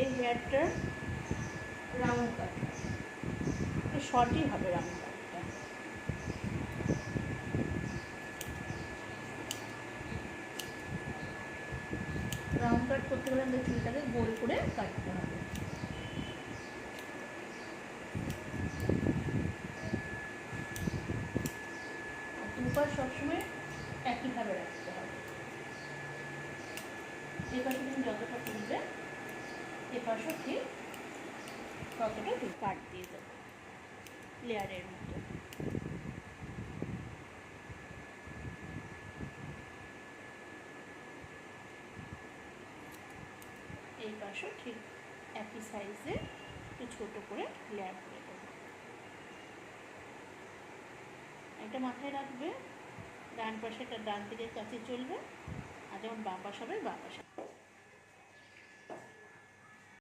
এই হেয়ারটার রাউন্ড কাট, শর্টই হবে রাউন্ড কাটটা। রাউন্ড কাট করতে গেলে আমাদের চুলটাকে গোল করে কাটতে হবে। দুপাশ সবসময় একইভাবে রাখতে হবে। এই পাশে তুমি যতটা তুলবে এ পাশও ঠিক ততটা কাট দিয়ে দেবো লেয়ারের মতো। এই পাশও ঠিক একই সাইজে একটু ছোটো করে লেয়ার করে দেবো। এটা মাথায় রাখবে, ডান পাশেটা ডান দিকের কাছে চলবে, আর যেমন বাঁ পাশ হবে বাঁ পাশে।